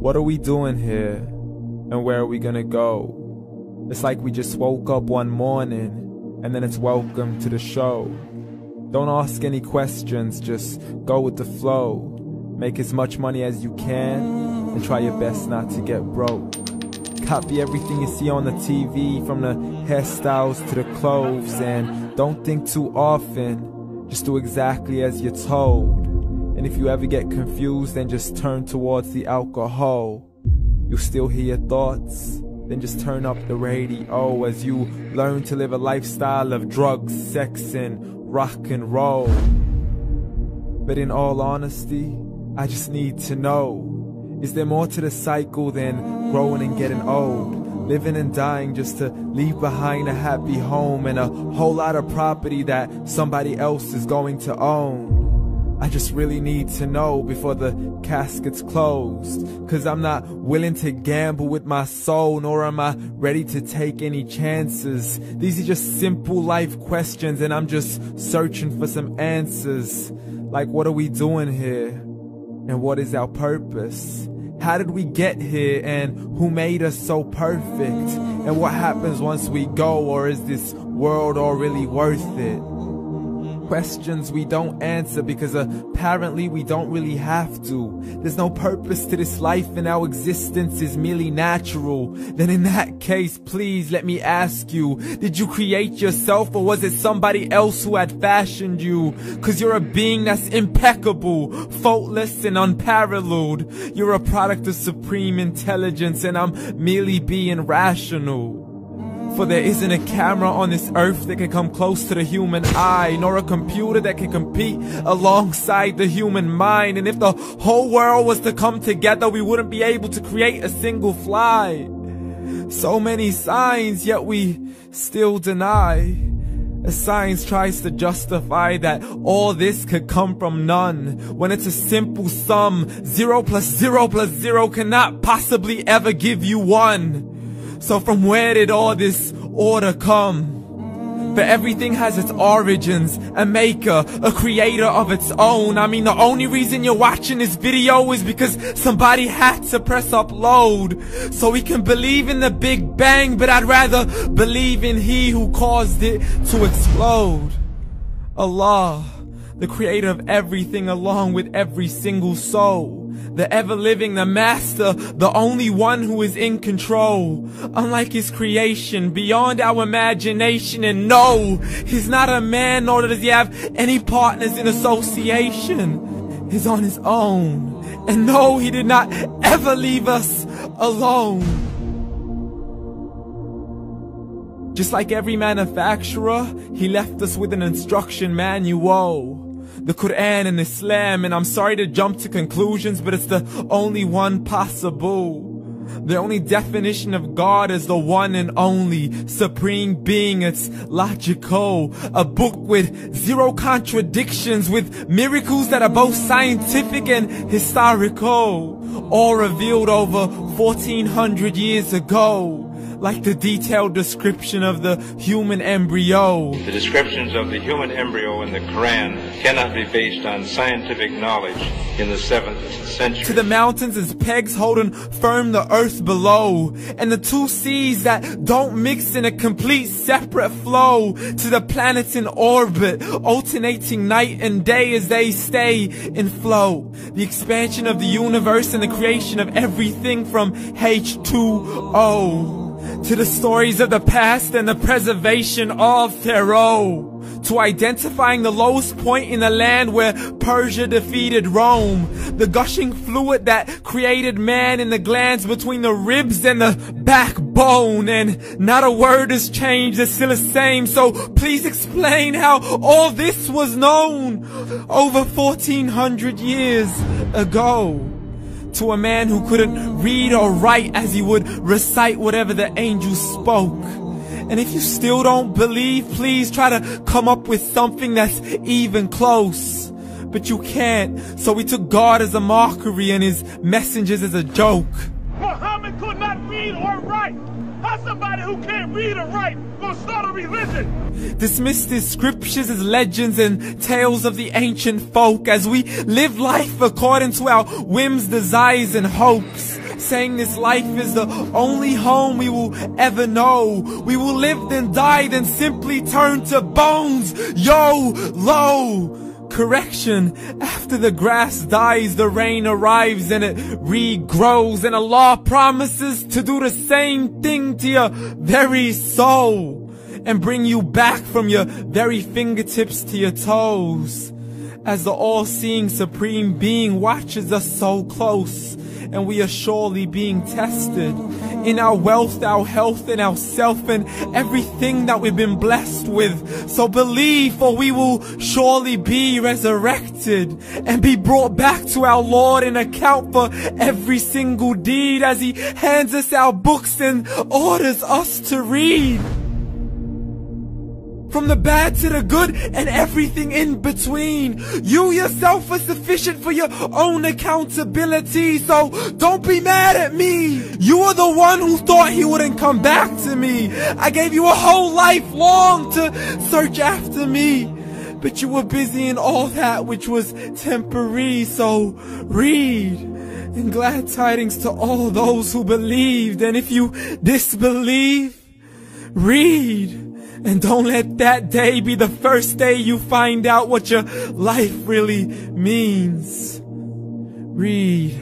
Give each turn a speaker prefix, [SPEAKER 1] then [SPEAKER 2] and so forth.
[SPEAKER 1] What are we doing here? And where are we gonna go? It's like we just woke up one morning, and then it's welcome to the show. Don't ask any questions, just go with the flow. Make as much money as you can, and try your best not to get broke. Copy everything you see on the TV, from the hairstyles to the clothes, and don't think too often, just do exactly as you're told. And if you ever get confused, then just turn towards the alcohol. You'll still hear your thoughts, then just turn up the radio as you learn to live a lifestyle of drugs, sex, and rock and roll. But in all honesty, I just need to know, is there more to the cycle than growing and getting old? Living and dying just to leave behind a happy home and a whole lot of property that somebody else is going to own. I just really need to know before the casket's closed, 'cause I'm not willing to gamble with my soul, nor am I ready to take any chances. These are just simple life questions, and I'm just searching for some answers. Like, what are we doing here? And what is our purpose? How did we get here, and who made us so perfect? And what happens once we go, or is this world all really worth it? Questions we don't answer because apparently we don't really have to. There's no purpose to this life and our existence is merely natural. Then in that case, please let me ask you, did you create yourself, or was it somebody else who had fashioned you? 'Cause you're a being that's impeccable, faultless and unparalleled. You're a product of supreme intelligence, and I'm merely being rational. For there isn't a camera on this earth that can come close to the human eye, nor a computer that can compete alongside the human mind. And if the whole world was to come together, we wouldn't be able to create a single fly. So many signs, yet we still deny. As science tries to justify that all this could come from none, when it's a simple sum. 0 plus 0 plus 0 cannot possibly ever give you 1. So from where did all this order come? But everything has its origins, a maker, a creator of its own. I mean, the only reason you're watching this video is because somebody had to press upload. So we can believe in the Big Bang, but I'd rather believe in He who caused it to explode. Allah, the creator of everything along with every single soul. The ever-living, the master, the only one who is in control. Unlike his creation, beyond our imagination. And no, he's not a man, nor does he have any partners in association. He's on his own. And no, he did not ever leave us alone. Just like every manufacturer, he left us with an instruction manual. The Quran and Islam, and I'm sorry to jump to conclusions, but it's the only one possible. The only definition of God is the one and only supreme being. It's logical, a book with 0 contradictions, with miracles that are both scientific and historical, all revealed over 1400 years ago. Like the detailed description of the human embryo.
[SPEAKER 2] The descriptions of the human embryo in the Quran cannot be based on scientific knowledge in the 7th century.
[SPEAKER 1] To the mountains as pegs holding firm the earth below, and the 2 seas that don't mix in a complete separate flow. To the planets in orbit, alternating night and day as they stay in flow. The expansion of the universe and the creation of everything from H2O. To the stories of the past and the preservation of Pharaoh. To identifying the lowest point in the land where Persia defeated Rome. The gushing fluid that created man in the glands between the ribs and the backbone. And not a word has changed, it's still the same. So please explain how all this was known over 1400 years ago. To a man who couldn't read or write, as he would recite whatever the angels spoke. And if you still don't believe, please try to come up with something that's even close. But you can't, so we took God as a mockery and his messengers as a joke.
[SPEAKER 3] Muhammad could not read or write. How's somebody who can't read or write gonna start a religion?
[SPEAKER 1] Dismissed his scriptures as legends and tales of the ancient folk, as we live life according to our whims, desires, and hopes. saying this life is the only home we will ever know. We will live then die, then simply turn to bones. YOLO! Correction, after the grass dies, the rain arrives and it regrows, and Allah promises to do the same thing to your very soul and bring you back from your very fingertips to your toes, as the all-seeing supreme being watches us so close, and we are surely being tested in our wealth, our health, and our self, and everything that we've been blessed with. So believe, for we will surely be resurrected and be brought back to our Lord and account for every single deed, as He hands us our books and orders us to read. From the bad to the good and everything in between. You yourself are sufficient for your own accountability, so don't be mad at me. You are the one who thought He wouldn't come back to me. I gave you a whole life long to search after me, but you were busy in all that which was temporary. So read, and glad tidings to all those who believed. And if you disbelieve, read. And don't let that day be the first day you find out what your life really means. Read.